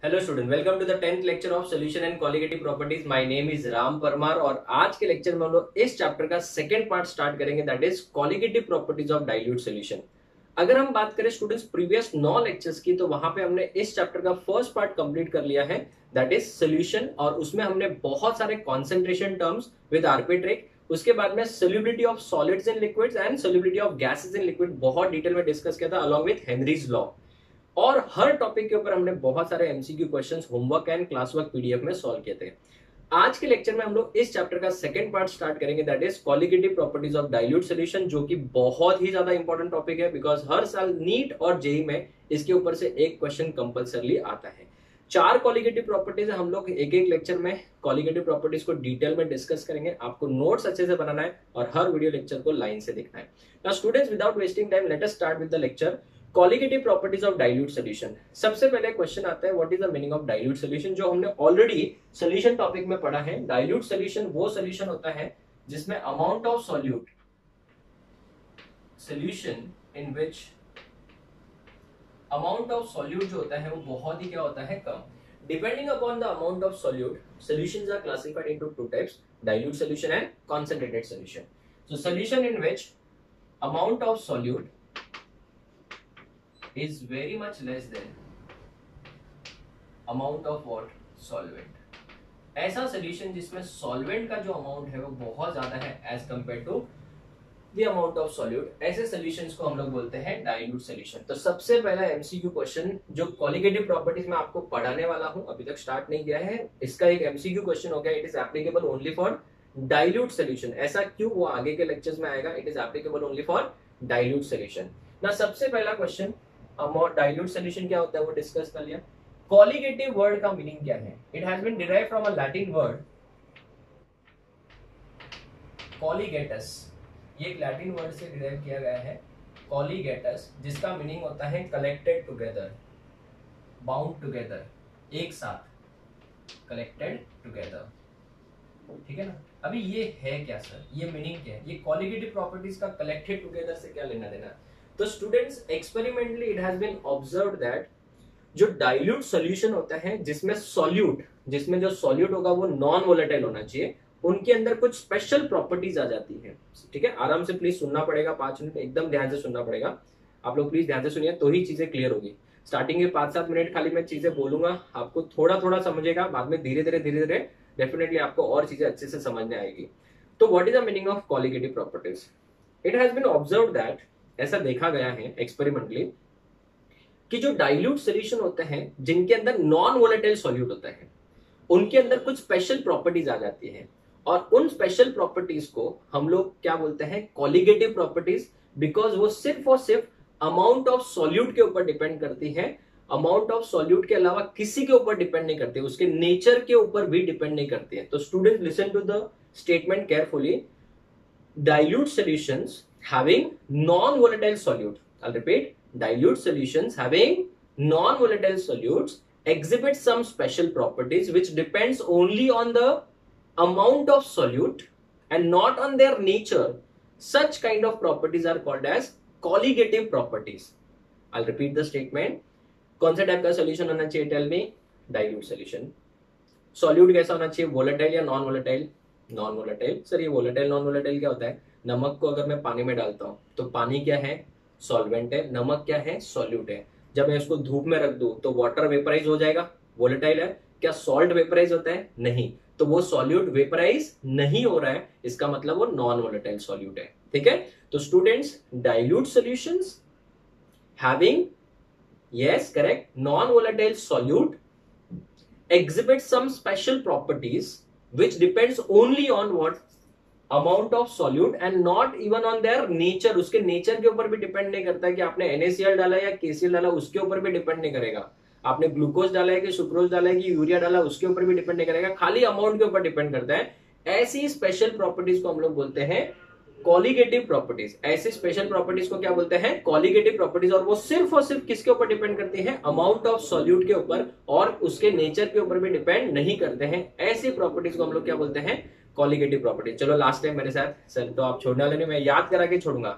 Hello student, welcome to the 10th lecture of solution and colligative properties. My name is Ram Parmar और आज के lecture में हम लोग इस चैप्टर का सेकंड पार्ट स्टार्ट करेंगे, that is colligative properties of dilute solution. अगर हम बात करें स्टूडेंट्स प्रीवियस 9 लेक्चर्स की, तो वहां पे हमने इस चैप्टर का फर्स्ट पार्ट कंप्लीट कर लिया है, दैट इज सॉल्यूशन, और उसमें हमने बहुत सारे कॉन्सेंट्रेशन टर्म्स विद आर्बिट्रेट, उसके बाद में solubility of solids in liquids and solubility of gases in liquid बहुत डिटेल में डिस्कस किया था अलॉन्ग विद हेनरीज लॉ। और हर टॉपिक के ऊपर हमने बहुत सारे MCQ questions homework and class work PDF में सॉल्व किए थे। आज के लेक्चर में हम लोग इस चैप्टर का सेकंड पार्ट स्टार्ट करेंगे, that is colligative properties of dilute solution, जो कि बहुत ही ज्यादा इंपॉर्टेंट टॉपिक है बिकॉज हर साल नीट और जेई में इसके ऊपर से एक क्वेश्चन कंपलसरली आता है। 4 कॉलिगेटिव प्रॉपर्टीज हम लोग एक एक लेक्चर में कॉलिगेटिव प्रॉपर्टीज को डिटेल में डिस्कस करेंगे। आपको नोट्स अच्छे से बनाना है और हर वीडियो लेक्चर को लाइन से देखना है। Now students, without wasting time, let us start with the lecture colligative properties of dilute solution. सबसे पहले क्वेश्चन आता है, what is the meaning of dilute solution, जो हमने ऑलरेडी सॉल्यूशन टॉपिक में पढ़ा है। डाइल्यूट सॉल्यूशन वो सॉल्यूशन होता है जिसमें amount of solute, solution in which amount of solute जो होता है वो बहुत ही क्या होता है, कम। Depending upon the amount of solute, solutions are classified into 2 types, dilute solution and concentrated solution. So solution in which amount of solute is very much less than amount of what, solvent. ऐसा solution जिसमें solvent का जो amount है वो बहुत ज्यादा है as compare to the amount of solute, ऐसे सॉल्यूशंस को हम लोग बोलते हैं डाइल्यूट सॉल्यूशन। तो सबसे पहला एमसीक्यू क्वेश्चन जो कॉलिगेटिव प्रॉपर्टीज में आपको पढ़ाने वाला हूं, अभी तक स्टार्ट नहीं किया है, इसका एक एमसीक्यू क्वेश्चन हो गया, it is applicable only for dilute solution. ऐसा क्यों, वो आगे के लेक्चर्स में आएगा। It is applicable only for dilute solution. ना सबसे पहला क्वेश्चन, डाइल्यूट सॉल्यूशन क्या होता है वो डिस्कस कर लिया। कॉलिगेटिव वर्ड का मीनिंग क्या है? It has been derived from a Latin word कॉलिगेटस। ये एक लैटिन वर्ड से डिराइव किया गया है, कॉलिगेटस, जिसका मीनिंग होता है कलेक्टेड टुगेदर, बाउंड टुगेदर, एक साथ, कलेक्टेड टुगेदर। ठीक है ना। अभी ये है क्या सर, ये मीनिंग क्या है, ये कॉलिगेटिव प्रॉपर्टीज का कलेक्टेड टुगेदर से क्या लेना देना? तो students, experimentally it has been observed that जो डाइल्यूट सॉल्यूशन होता है जिसमें सॉल्यूट, जिसमें जो सॉल्यूट होगा वो नॉन वोलेटाइल होना चाहिए, उनके अंदर कुछ स्पेशल प्रॉपर्टीज आ जाती है। ठीक है, आराम से प्लीज सुनना पड़ेगा, 5 मिनट एकदम ध्यान से सुनना पड़ेगा। आप लोग प्लीज ध्यान से सुनिए, तो ही चीजें क्लियर होगी। स्टार्टिंग के 5-7 मिनट खाली मैं चीजें बोलूंगा, आपको थोड़ा थोड़ा समझेगा, बाद में धीरे धीरे डेफिनेटली आपको और चीजें अच्छे से समझ में आएगी। तो what is the meaning of colligative properties? It has been observed that, ऐसा देखा गया है एक्सपेरिमेंटली, कि जो डाइल्यूट सॉल्यूशन होते हैं जिनके अंदर नॉन वोलेटाइल सॉल्यूट होता है, उनके अंदर कुछ स्पेशल प्रॉपर्टीज आ जाती है, और उन स्पेशल प्रॉपर्टीज को हम लोग क्या बोलते हैं, कॉलिगेटिव प्रॉपर्टीज, बिकॉज वो सिर्फ और सिर्फ अमाउंट ऑफ सॉल्यूट के ऊपर डिपेंड करती है। अमाउंट ऑफ सॉल्यूट के अलावा किसी के ऊपर डिपेंड नहीं करती, उसके नेचर के ऊपर भी डिपेंड नहीं करती है। तो student, listen to the statement carefully. Dilute solutions having non-volatile solute, I'll repeat, dilute solutions having non-volatile solutes exhibit some special properties which depends only on the amount of solute and not on their nature. Such kind of properties are called as colligative properties. I'll repeat the statement. कौन सा type का solution होना चाहिए? Tell me. Dilute solution. Solute कैसा होना चाहिए, volatile या non volatile? Non volatile. Sir ये वोलेटाइल नॉन वोलेटाइल क्या होता है? नमक को अगर मैं पानी में डालता हूं तो पानी क्या है, सॉल्वेंट है, नमक क्या है, सॉल्यूट है। जब मैं इसको धूप में रख दूं तो वाटर वेपराइज हो जाएगा, वोलेटाइल है। क्या सॉल्ट वेपराइज होता है? नहीं। तो वो सॉल्यूट वेपराइज नहीं हो रहा है, इसका मतलब वो नॉन वोलेटाइल सॉल्यूट है। ठीक है, तो students, dilute solutions having, yes, correct, non-volatile solute exhibit some special properties which depends only on what, amount of solute and not even on their nature. उसके नेचर के ऊपर भी डिपेंड नहीं करता है कि आपने NaCl डाला या KCl डाला, उसके ऊपर भी डिपेंड नहीं करेगा। आपने ग्लूकोज डाला है कि सुक्रोज डाला है कि यूरिया डाला, उसके ऊपर भी डिपेंड नहीं करेगा, खाली अमाउंट के ऊपर डिपेंड करता है। ऐसी स्पेशल प्रॉपर्टीज को हम लोग बोलते हैं कॉलिगेटिव प्रॉपर्टीज। ऐसे स्पेशल प्रॉपर्टीज को क्या बोलते हैं, कॉलिगेटिव प्रॉपर्टीज, और वो सिर्फ और सिर्फ किसके ऊपर डिपेंड करती है, अमाउंट ऑफ सॉल्यूट के ऊपर, और उसके नेचर के ऊपर भी डिपेंड नहीं करते हैं। ऐसी प्रॉपर्टीज को हम लोग क्या बोलते हैं, कॉलिगेटिव प्रॉपर्टीज। चलो लास्ट टाइम मेरे साथ, सर तो आप छोड़ने वाले नहीं, मैं याद करा के छोड़ूंगा।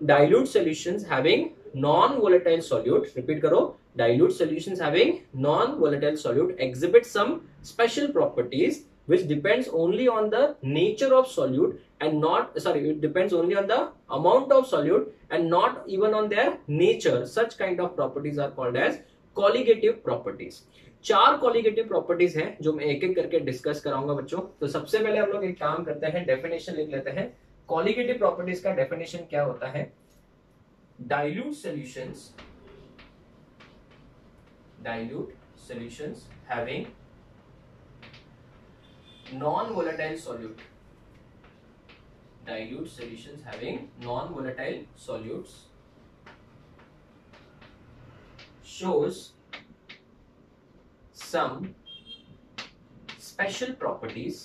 Dilute solutions having non volatile solute, repeat करो, dilute solutions having non volatile solute exhibit some special properties which depends only on the nature of solute and not, sorry, it depends only on the amount of solute and not even on their nature. Such kind of properties are called as colligative properties. 4 colligative properties हैं जो मैं एक एक करके discuss कराऊंगा बच्चों। तो सबसे पहले हम लोग एक काम करते हैं, डेफिनेशन लिख लेते हैं। colligative properties का डेफिनेशन क्या होता है? dilute solutions having non-volatile solute, dilute solutions having non-volatile solutes shows some special properties,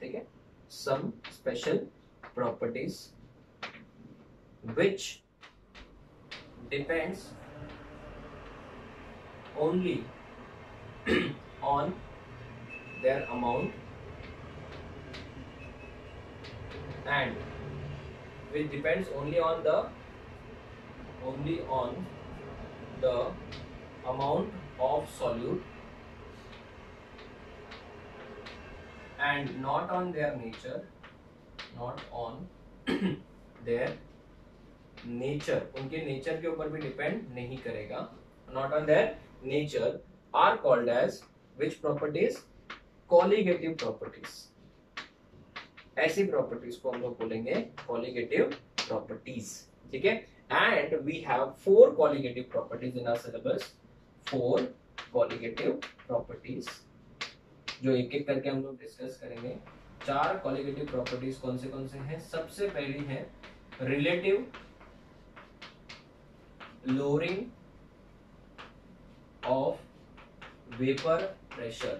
ठीक है, some special properties which depends only on their amount and which depends only on the amount of solute and not on their nature, उनके nature के ऊपर भी depend नहीं करेगा, not on their nature, are called as which properties? Colligative properties. ऐसी properties को हम लोग बोलेंगे colligative properties, ठीक है। And we have 4 colligative properties in our syllabus, 4 colligative properties जो एक एक करके हम लोग डिस्कस करेंगे। 4 colligative properties कौन से हैं? सबसे पहली है relative lowering of vapor pressure,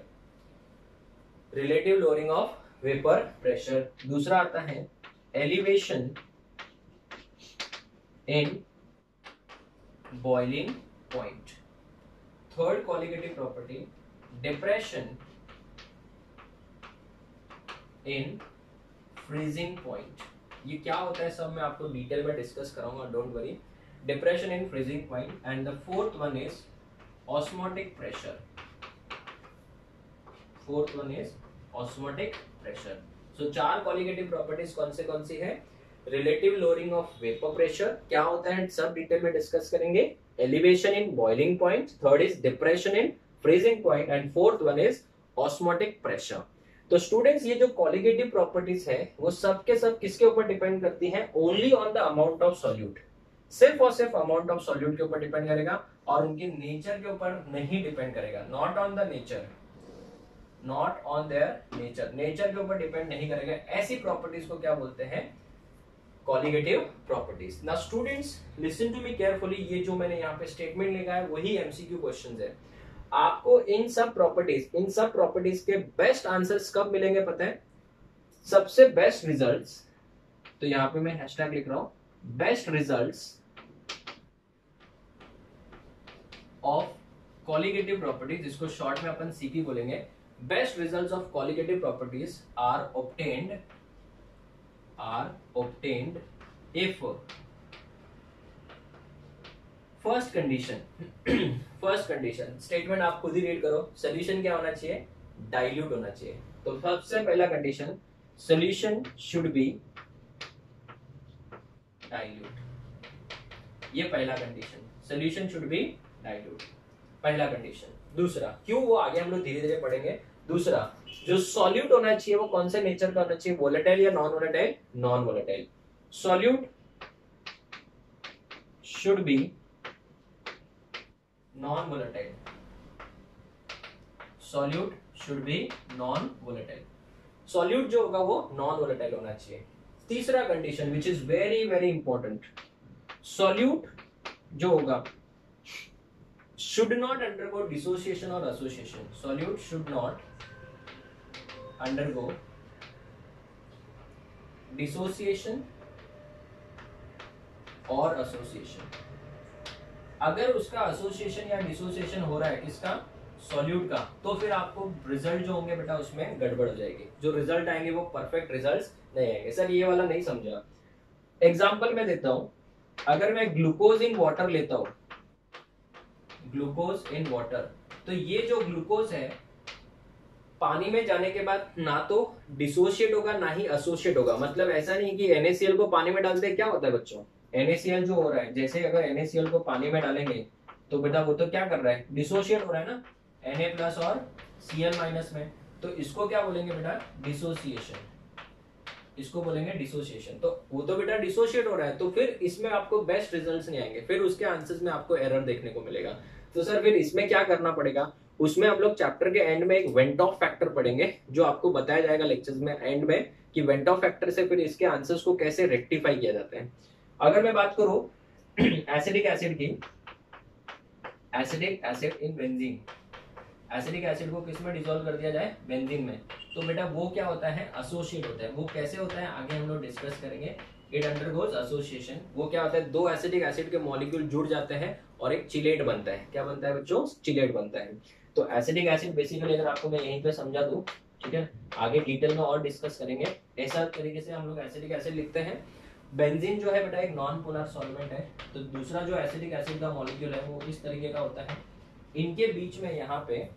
relative lowering of vapor pressure। दूसरा आता है elevation in boiling point। Third colligative property depression in freezing point। ये क्या होता है सब मैं आपको डिटेल में डिस्कस कराऊंगा, don't worry. depression in freezing point and the fourth one is osmotic pressure। fourth one is osmotic pressure। so 4 colligative properties कौन सी है? relative lowering of vapor pressure क्या होता है सब डिटेल में डिस्कस करेंगे, elevation in boiling point, third is depression in freezing point and fourth one is osmotic pressure। तो students ये जो colligative properties है वो सब के सब किसके ऊपर डिपेंड करती हैं? only on the amount of solute, सिर्फ और सिर्फ अमाउंट ऑफ सॉल्यूट के ऊपर डिपेंड करेगा और उनके नेचर के ऊपर नहीं डिपेंड करेगा, not on the nature, not on their nature, nature के ऊपर डिपेंड नहीं करेगा। ऐसी प्रॉपर्टीज को क्या बोलते हैं? Colligative properties. Now students listen to me carefully, ये जो मैंने यहाँ पे स्टेटमेंट लिखा है वही एमसीक्यू क्वेश्चंस है। आपको इन सब प्रॉपर्टीज के बेस्ट आंसर्स कब मिलेंगे पता है? सबसे बेस्ट रिजल्ट्स, तो यहाँ पे मैं हैशटैग लिख रहा हूं, best results of colligative properties, जिसको शॉर्ट में अपन सीपी बोलेंगे। Best results of colligative properties are obtained if first condition statement आप खुद ही रीड करो, सोल्यूशन क्या होना चाहिए? डाइल्यूट होना चाहिए। तो सबसे पहला condition, solution should be dilute, ये पहला condition, solution should be dilute, पहला कंडीशन। दूसरा, क्यों वो आगे हम लोग धीरे धीरे पढ़ेंगे। दूसरा, जो सॉल्यूट होना चाहिए वो कौन से नेचर का होना चाहिए? वोलेटाइल या non volatile? Non volatile. Solute should be non volatile, solute should be non volatile, solute जो होगा वो नॉन वोलेटाइल होना चाहिए। तीसरा condition which is very very important, solute जो होगा should not undergo dissociation or association, solute should not undergo dissociation or association। अगर उसका एसोसिएशन या डिसोसिएशन हो रहा है किसका? सॉल्यूट का, तो फिर आपको रिजल्ट जो होंगे बेटा उसमें गड़बड़ हो जाएगी, जो रिजल्ट आएंगे वो परफेक्ट रिजल्ट्स नहीं आएंगे। सर ये वाला नहीं समझा, एग्जांपल मैं देता हूं। अगर मैं ग्लूकोज इन वाटर लेता हूं, ग्लूकोज इन वाटर, तो ये जो ग्लूकोज है पानी में जाने के बाद ना तो डिसोशिएट होगा ना ही एसोसिएट होगा। मतलब ऐसा नहीं कि NaCl को पानी में डालते क्या होता है बच्चों, NaCl जो हो रहा है, जैसे अगर NaCl को पानी में डालेंगे तो बेटा वो तो क्या कर रहा है, डिसोशिएट हो रहा है ना, Na प्लस और Cl माइनस में, तो इसको क्या बोलेंगे बेटा, डिसोसिएशन, इसको बोलेंगे डिसोसिएशन। तो वो तो बेटा डिसोशिएट हो रहा है, तो फिर इसमें आपको बेस्ट रिजल्ट्स नहीं आएंगे, फिर उसके आंसर्स में आपको एरर देखने को मिलेगा। तो सर फिर इसमें क्या करना पड़ेगा, उसमें हम लोग चैप्टर के एंड में एक वेंट ऑफ फैक्टर पढ़ेंगे, जो आपको बताया जाएगा लेक्चर्स में एंड में कि वेंट ऑफ फैक्टर से फिर इसके आंसर्स को कैसे रेक्टिफाई किया जाता है। अगर मैं बात करूं एसिडिक एसिड की, acidic acid in benzene, acidic acid को किस में डिसॉल्व कर दिया जाए, बेंजीन में, तो बेटा वो क्या होता है, एसोसिएट होता है। वो कैसे होता है आगे हम लोग डिस्कस करेंगे। It undergoes association. वो क्या होता है, दो एसिडिक एसिड के मॉलिक्यूल जुड़ जाते हैं और एक चिलेट बनता है। क्या बनता है बच्चों, चिलेट बनता है। तो एसिडिक एसिड बेसिकली अगर आपको मैं यहीं पे समझा दूं, ठीक है, आगे डिटेल में और डिस्कस करेंगे। ऐसा तरीके से हम लोग एसिडिक एसिड लिखते हैं। बेंजीन जो है बेटा एक नॉन पोलर सॉल्वेंट है, तो दूसरा जो एसिडिक एसिड का मॉलिक्यूल है वो इस तरीके का होता है। इनके बीच में यहाँ पे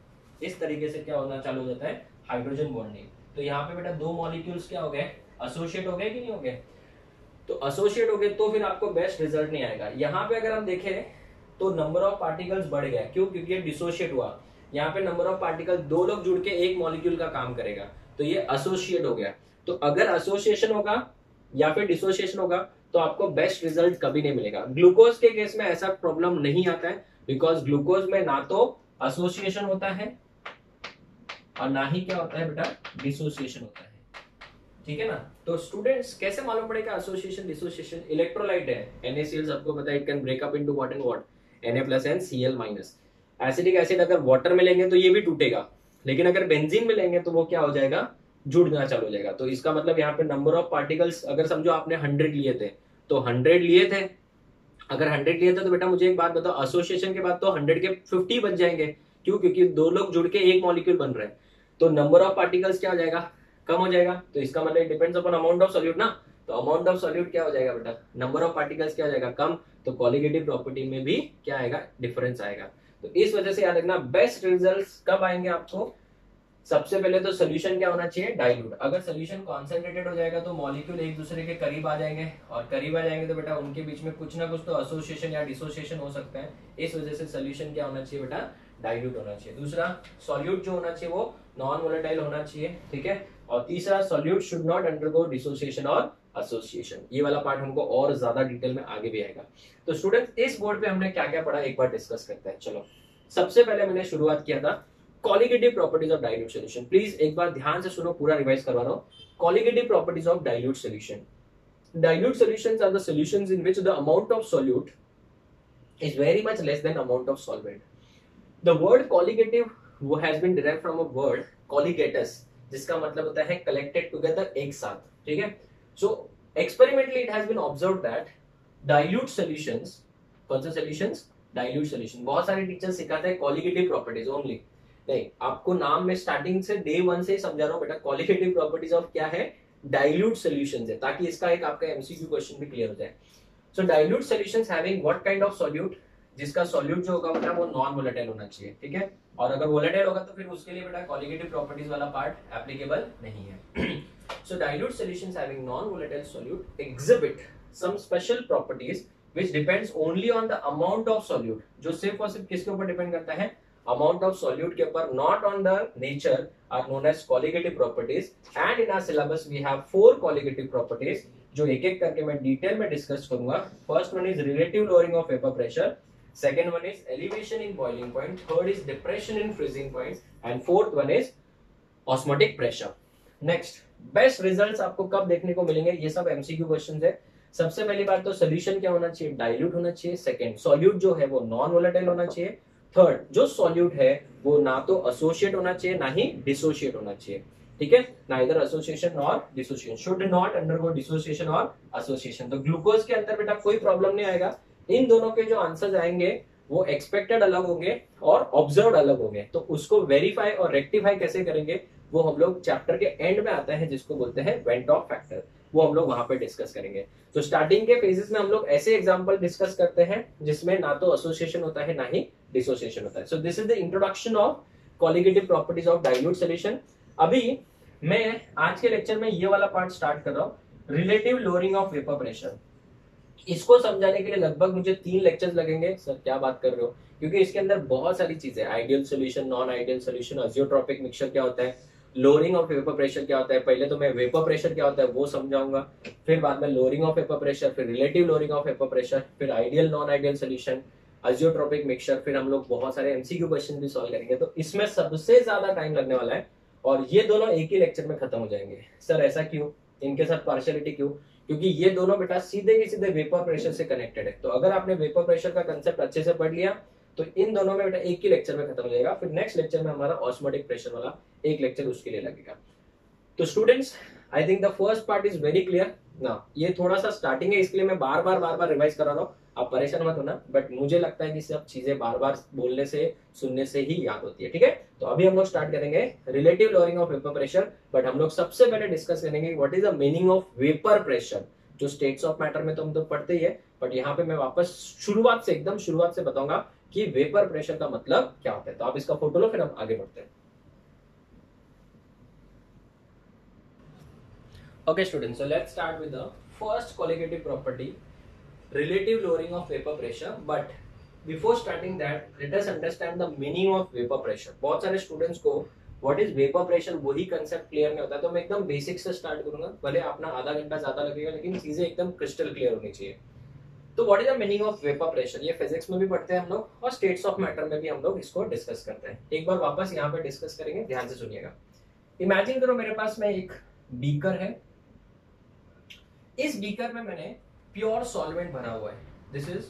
इस तरीके से क्या होना चालू हो जाता है, हाइड्रोजन बॉन्डिंग। तो यहाँ पे बेटा दो मॉलिक्यूल्स क्या हो गए, एसोसिएट हो गए कि नहीं हो गए। तो एसोसिएट हो गए तो फिर आपको बेस्ट रिजल्ट नहीं आएगा। यहाँ पे अगर हम देखें तो नंबर ऑफ पार्टिकल्स बढ़ गया, क्यों, क्योंकि ये डिसोशिएट हुआ। यहाँ पे नंबर ऑफ पार्टिकल, दो लोग जुड़ के एक मॉलिक्यूल का काम करेगा, तो ये एसोसिएट हो गया। तो अगर एसोसिएशन होगा या फिर डिसोसिएशन होगा तो आपको बेस्ट रिजल्ट कभी नहीं मिलेगा। ग्लूकोज के केस में ऐसा प्रॉब्लम नहीं आता है, बिकॉज ग्लूकोज में ना तो एसोसिएशन होता है और ना ही क्या होता है बेटा, डिसोसिएशन होता है। ठीक है ना। तो स्टूडेंट्स कैसे मालूम पड़ेगा एसोसिएशन डिसोसिएशन, इलेक्ट्रोलाइट है NaCl, सबको पता है, it can break up into what and what, Na+ and Cl-। Acidic acid अगर वाटर में लेंगे तो ये भी टूटेगा, लेकिन अगर बेंजीन में लेंगे तो वो क्या हो जाएगा, जुड़ना चालू हो जाएगा। तो इसका मतलब यहाँ पे नंबर ऑफ पार्टिकल्स, अगर समझो आपने 100 लिए थे तो 100 लिए थे, अगर 100 लिए थे तो बेटा मुझे एक बात बताओ, एसोसिएशन के बाद तो 100 के 50 बच जाएंगे। क्यों, क्योंकि दो लोग जुड़ के एक मॉलिक्यूल बन रहे हैं, तो नंबर ऑफ पार्टिकल्स क्या हो जाएगा, कम हो जाएगा। तो इसका मतलब depends upon amount of solute ना, तो अमाउंट ऑफ सॉल्यूट क्या हो जाएगा बेटा, नंबर ऑफ पार्टिकल्स क्या हो जाएगा, कम, तो कॉलिगेटिव प्रॉपर्टी में भी क्या आएगा, डिफरेंस आएगा। तो इस वजह से याद रखना, बेस्ट रिजल्ट्स कब आएंगे आपको, सबसे पहले तो सोल्यूशन क्या होना चाहिए, डाइल्यूट। अगर सोल्यूशन कॉन्सेंट्रेटेड हो जाएगा तो मॉलिक्यूल एक दूसरे के करीब आ जाएंगे, और करीब आ जाएंगे तो बेटा उनके बीच में कुछ ना कुछ तो एसोसिएशन या डिसोसिएशन हो सकता है। इस वजह से सोल्यूशन क्या होना चाहिए बेटा, डाइल्यूट होना चाहिए। दूसरा, सॉल्यूट जो होना चाहिए वो नॉन वोलेटाइल होना चाहिए, ठीक है। और तीसरा, solute should not undergo dissociation और एसोसिएशन। ये वाला पार्ट हमको और ज्यादा डिटेल में आगे भी आएगा। तो स्टूडेंट इस बोर्ड पे हमने क्या क्या पढ़ा एक बार डिस्कस करते हैं। चलो, सबसे पहले मैंने शुरुआत किया था colligative properties of dilute solution. Please एक बार ध्यान से सुनो, पूरा रिवाइज करवा रहा हूं। Colligative properties of dilute solution. Dilute solutions are the solutions in which the amount of solute is very much less than amount of solvent. The word colligative has been derived from a word colligatus, जिसका मतलब होता है collected together, एक साथ, ठीक है। So experimentally it has been observed that dilute solutions, कौन सा solutions, dilute solution, बहुत सारे टीचर सिखाते हैं colligative properties only, नहीं, आपको नाम में स्टार्टिंग से डे 1 से ही समझा रहा हूँ बेटा, colligative properties of क्या है, dilute solutions है, ताकि इसका एक आपका MCQ क्वेश्चन भी क्लियर हो जाए। So dilute solutions having what kind of solute, जिसका solute जो होगा बेटा वो नॉन वोलेटाइल होना चाहिए, ठीक है। और अगर वोलेटाइल होगा तो फिर उसके लिए बेटा कॉलिगेटिव प्रॉपर्टीज वाला पार्ट एप्लीकेबल नहीं है। So dilute solutions having non-volatile solute exhibit some special properties which depends only on the amount of solute, जो सिर्फ और सिर्फ किसके ऊपर डिपेंड करता है, amount of solute के ऊपर, not on the nature, are known as colligative properties. And in our syllabus we have 4 colligative properties, जो एक एक करके मैं डिटेल में डिस्कस करूंगा। First one is relative lowering of vapour pressure, second one is elevation in boiling point, third is depression in freezing point, and fourth one is osmotic pressure. Next, best results आपको कब देखने को मिलेंगे, ये सब MCQ questions है। सबसे पहली बात तो सोल्यूशन क्या होना चाहिए, डाइल्यूट होना चाहिए। सेकंड, सॉल्यूट जो है वो नॉन वोलेटाइल होना चाहिए। थर्ड, जो सॉल्यूट है वो ना तो एसोसिएट होना चाहिए ना ही डिसोशिएट होना चाहिए, ठीक है। नाइदर एसोसिएशन और dissociation, should not undergo dissociation और एसोसिएशन। तो ग्लूकोज के अंदर बेटा कोई प्रॉब्लम नहीं आएगा। इन दोनों के जो आंसर्स आएंगे वो एक्सपेक्टेड अलग होंगे और ऑब्जर्व्ड अलग होंगे, तो उसको वेरीफाई और रेक्टिफाई कैसे करेंगे वो हम लोग चैप्टर के एंड में आता है, जिसको बोलते हैं वेंट ऑफ फैक्टर। वो हम लोग वहां पे डिस्कस करेंगे। तो स्टार्टिंग के फेजेस में हम लोग ऐसे एग्जांपल डिस्कस करते हैं जिसमें ना तो एसोसिएशन होता है ना ही डिसोसिएशन होता है। So this is the introduction of colligative properties of dilute solution. अभी मैं आज के लेक्चर में ये वाला पार्ट स्टार्ट कर रहा हूँ, relative lowering of vapour pressure. इसको समझाने के लिए लगभग मुझे 3 लेक्चर्स लगेंगे। सर क्या बात कर रहे हो, क्योंकि इसके अंदर बहुत सारी चीजें, ideal solution, non ideal solution, azeotropic mixture क्या होता है, लोअरिंग ऑफ वेपर प्रेशर क्या होता है। पहले तो मैं वेपर प्रेशर क्या होता है वो समझाऊंगा, फिर बाद में लोअरिंग ऑफ वेपर प्रेशर, फिर relative lowering of vapour pressure, फिर ideal non ideal solution, azeotropic mixture, फिर हम लोग बहुत सारे एमसीक्यू क्वेश्चन भी सॉल्व करेंगे। तो इसमें सबसे ज्यादा टाइम लगने वाला है और ये दोनों एक ही लेक्चर में खत्म हो जाएंगे। सर ऐसा क्यों, इनके साथ पार्शियलिटी क्यों? क्योंकि ये दोनों बेटा सीधे ही सीधे वेपर प्रेशर से कनेक्टेड है। तो अगर आपने वेपर प्रेशर का कंसेप्ट अच्छे से पढ़ लिया तो इन दोनों में बेटा एक ही लेक्चर में खत्म हो जाएगा। फिर नेक्स्ट लेक्चर में हमारा ऑस्मोटिक प्रेशर वाला एक लेक्चर उसके लिए लगेगा। तो students, I think the first part is very clear ना। ये थोड़ा सा स्टार्टिंग है, इसलिए मैं बार बार रिवाइज करा रहा हूँ, आप परेशान मत होना। बट मुझे लगता है कि सब चीजें बार बार बोलने से, सुनने से ही याद होती है। ठीक है, तो अभी हम लोग स्टार्ट करेंगे relative lowering of vapour pressure. But हम लोग सबसे पहले डिस्कस करेंगे what is the meaning of vapour pressure. जो स्टेट्स ऑफ मैटर में तो हम तो पढ़ते ही है, बट यहाँ पे मैं वापस शुरुआत से, एकदम शुरुआत से बताऊंगा कि वेपर प्रेशर का मतलब क्या होता है। तो आप इसका फोटो लो, फिर हम आगे बढ़ते हैं। Okay students, so let's start with the first colligative property, relative lowering of vapor pressure. But before starting that, let us understand the meaning of vapor pressure. बहुत सारे स्टूडेंट्स को what is vapor pressure वही concept clear नहीं होता है। तो मैं एकदम बेसिक से स्टार्ट करूंगा, भले अपना आधा घंटा ज्यादा लगेगा लेकिन चीजें एकदम क्रिस्टल क्लियर होनी चाहिए। तो what is the meaning of vapour pressure, ये फिजिक्स में भी पढ़ते हैं हम लोग और स्टेट्स ऑफ मैटर में भी हम लोग इसको डिस्कस करते हैं। एक बार वापस यहाँ पे डिस्कस करेंगे, ध्यान से सुनिएगा। इमेजिन करो मेरे पास में एक बीकर है, इस बीकर में मैंने प्योर सॉल्वेंट भरा हुआ है, दिस इज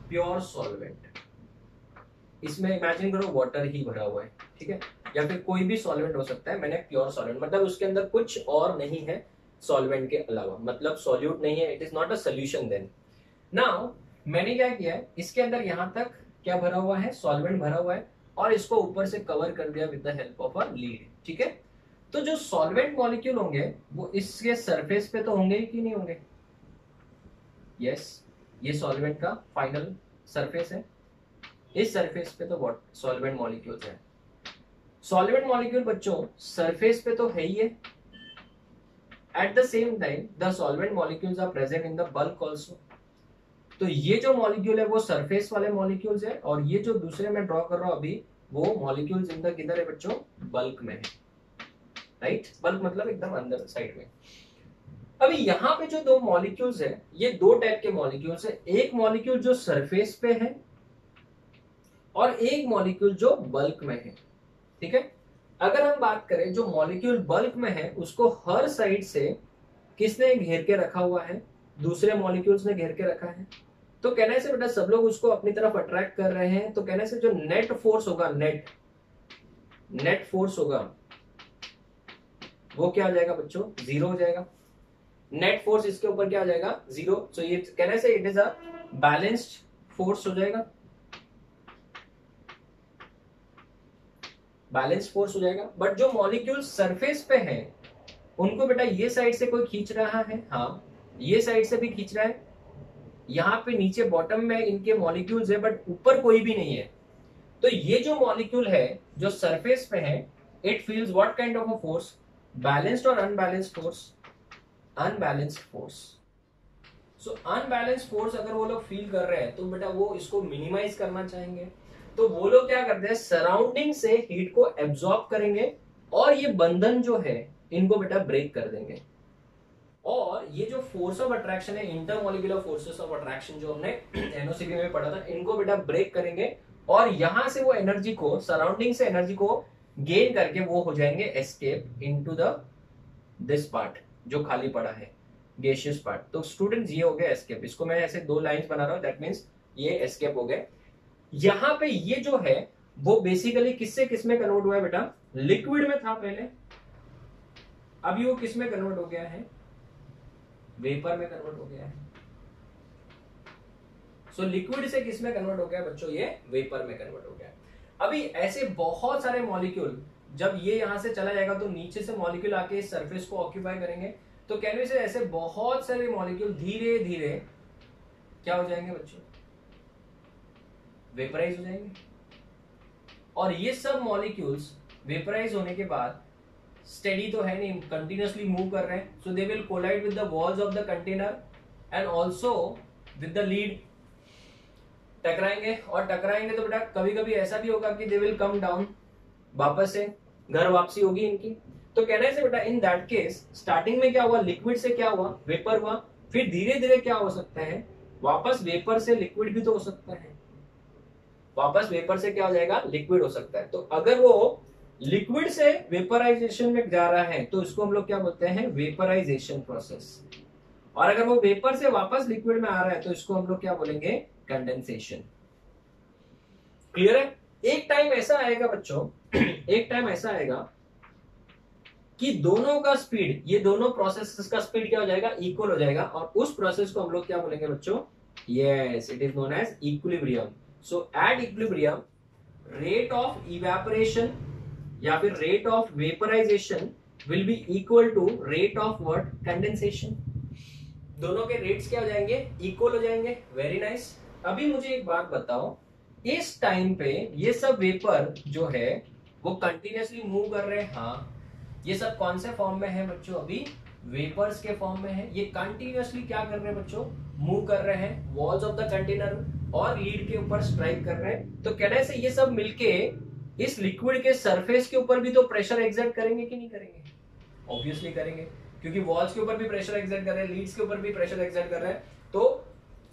प्योर सॉल्वेंट। इसमें इमेजिन करो वाटर ही भरा हुआ है, ठीक है, या फिर कोई भी सॉल्वेंट हो सकता है। मैंने प्योर सॉल्वेंट मतलब उसके अंदर कुछ और नहीं है सॉल्वेंट के अलावा, मतलब सॉल्यूट नहीं है, it is not a solution. Then now मैंने क्या किया है, इसके अंदर यहां तक क्या भरा हुआ है, सॉल्वेंट भरा हुआ है, और इसको ऊपर से कवर कर दिया with the help of a lead. ठीक है, तो जो सॉल्वेंट मॉलिक्यूल होंगे वो इसके सरफेस पे तो होंगे ही कि नहीं होंगे? यस, ये सॉल्वेंट का फाइनल सरफेस है, इस सरफेस पे तो सॉल्वेंट मॉलिक्यूल्स हैं। सॉल्वेंट मॉलिक्यूल बच्चों सरफेस पे तो है ही है, at the same time the solvent molecules are present in the bulk also. तो ये जो मॉलिक्यूल है वो सरफेस वाले मॉलिक्यूल्स है, और ये जो दूसरे में ड्रॉ कर रहा हूं अभी वो मॉलिक्यूल्स इन द किधर है बच्चों? बल्क में है, राइट? बल्क मतलब एकदम अंदर साइड में। अभी यहाँ पे जो दो मॉलिक्यूल्स है, ये दो टाइप के मॉलिक्यूल्स है, एक मॉलिक्यूल जो सरफेस पे है और एक मॉलिक्यूल जो बल्क में है। ठीक है, अगर हम बात करें जो मॉलिक्यूल बल्क में है उसको हर साइड से किसने घेर के रखा हुआ है? दूसरे मॉलिक्यूल्स ने घेर के रखा है। तो कहने से बेटा सब लोग उसको अपनी तरफ अट्रैक्ट कर रहे हैं, तो कहने से जो नेट फोर्स होगा, नेट फोर्स होगा वो क्या हो जाएगा बच्चों? जीरो हो जाएगा। नेट फोर्स इसके ऊपर क्या हो जाएगा? जीरो। सो ये कहने से it is a balanced force हो जाएगा, बैलेंस फोर्स हो जाएगा। बट जो मॉलिक्यूल सरफेस पे है उनको बेटा ये साइड से कोई खींच रहा है, हाँ ये साइड से भी खींच रहा है, यहाँ पे नीचे बॉटम में इनके मॉलिक्यूल्स है बट ऊपर कोई भी नहीं है। तो ये जो मॉलिक्यूल है जो सरफेस पे है, it feels what kind of a force? Balanced और unbalanced force? Unbalanced force. So unbalanced force अगर वो लोग फील कर रहे हैं तो बेटा वो इसको मिनिमाइज करना चाहेंगे, तो वो लोग क्या करते हैं? सराउंडिंग से हीट को एब्जॉर्ब करेंगे और ये बंधन जो है इनको बेटा ब्रेक कर देंगे। और ये जो फोर्स ऑफ अट्रैक्शन है, इंटरमॉलिक्यूलर फोर्सेस ऑफ अट्रैक्शन जो हमने एनओसीबी में पढ़ा था, इनको बेटा ब्रेक करेंगे और यहां से वो एनर्जी को, सराउंडिंग से एनर्जी को गेन करके वो हो जाएंगे escape into the this part जो खाली पड़ा है, गैसियस पार्ट। तो स्टूडेंट्स ये हो गया एस्केप। इसको मैं ऐसे दो लाइंस बना रहा हूं, दैट मींस ये एस्केप हो गए। यहां पे ये जो है वो बेसिकली किससे किस में कन्वर्ट हुआ है बेटा? लिक्विड में था पहले, अभी वो किस में कन्वर्ट हो गया है? वेपर में कन्वर्ट हो गया है। सो लिक्विड से किस में कन्वर्ट हो गया बच्चों? ये वेपर में कन्वर्ट हो गया। अभी ऐसे बहुत सारे मॉलिक्यूल, जब ये यहां से चला जाएगा तो नीचे से मॉलिक्यूल आके इस सरफेस को ऑक्यूपाई करेंगे, तो कैन वी से ऐसे बहुत सारे मॉलिक्यूल धीरे धीरे क्या हो जाएंगे बच्चों, वेपराइज हो जाएंगे। और ये सब मॉलिक्यूल्स वेपराइज होने के बाद स्टेडी तो है नहीं, कंटिन्यूअसली मूव कर रहे हैं, so they will collide with the walls of the container and also with the lid, टकराएंगे। और टकराएंगे तो बेटा कभी कभी ऐसा भी होगा कि दे विल कम डाउन, वापस से घर वापसी होगी इनकी। तो कहने से बेटा इन दैट केस स्टार्टिंग में क्या हुआ, लिक्विड से क्या हुआ, वेपर हुआ, फिर धीरे धीरे क्या हो सकता है, वापस वेपर से लिक्विड भी तो हो सकता है, वापस वेपर से क्या हो जाएगा, लिक्विड हो सकता है। तो अगर वो लिक्विड से वेपराइजेशन में जा रहा है तो इसको हम लोग क्या बोलते हैं, वेपराइजेशन प्रोसेस। और अगर वो वेपर से वापस लिक्विड में आ रहा है तो इसको हम लोग क्या बोलेंगे, कंडेंसेशन। क्लियर है। एक टाइम ऐसा आएगा बच्चों, एक टाइम ऐसा आएगा कि दोनों का स्पीड, ये दोनों प्रोसेसेस का स्पीड क्या हो जाएगा, इक्वल हो जाएगा। और उस प्रोसेस को हम लोग क्या बोलेंगे बच्चों, yes, it is known as equilibrium. So at equilibrium rate of evaporation या फिर rate of vaporization will be equal to rate of what, condensation. दोनों के रेट्स क्या हो जाएंगे, इक्वल हो जाएंगे। Very nice. अभी मुझे एक बात बताओ, इस टाइम पे ये सब वेपर जो है वो कंटिन्यूअसली मूव कर रहे हैं, हाँ, ये सब कौन से फॉर्म में है बच्चों, अभी वेपर्स के फॉर्म में है। ये कंटिन्यूअसली क्या कर रहे हैं बच्चों, मूव कर रहे हैं, वॉल्स ऑफ द कंटेनर और लीड के ऊपर स्ट्राइक कर रहे हैं। तो कहने से ये सब मिलके इस लिक्विड के सरफेस के ऊपर भी तो प्रेशर एक्सर्ट करेंगे कि नहीं करेंगे, ऑब्वियसली करेंगे, क्योंकि वॉल्स के ऊपर भी प्रेशर एक्सर्ट कर रहे हैं, लीड्स के ऊपर भी प्रेशर एक्सर्ट कर रहे हैं, तो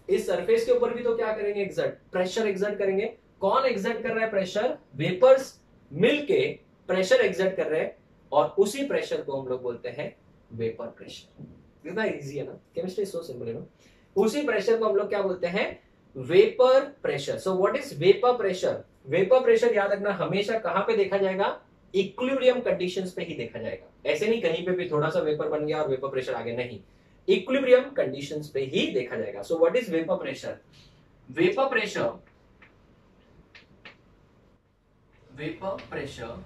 इस सरफेस के ऊपर भी तो क्या करेंगे, एक्सर्ट, प्रेशर एक्सर्ट करेंगे। कौन एक्सर्ट कर रहा है प्रेशर, वेपर्स मिलके प्रेशर एक्सर्ट कर रहे हैं, और उसी प्रेशर को हम लोग बोलते हैं वेपर प्रेशर। कितना इजी है ना, केमिस्ट्री सो सिंपल है ना। उसी प्रेशर को हम लोग क्या बोलते हैं, vapour pressure. So what is vapour pressure, vapour pressure याद रखना हमेशा कहां पे देखा जाएगा, इक्विलिब्रियम कंडीशंस पे ही देखा जाएगा। ऐसे नहीं कहीं पे भी थोड़ा सा वेपर बन गया और वेपर प्रेशर आगे, नहीं, इक्विलिब्रियम कंडीशंस पे ही देखा जाएगा। So what is vapour pressure, vapour pressure, vapour pressure,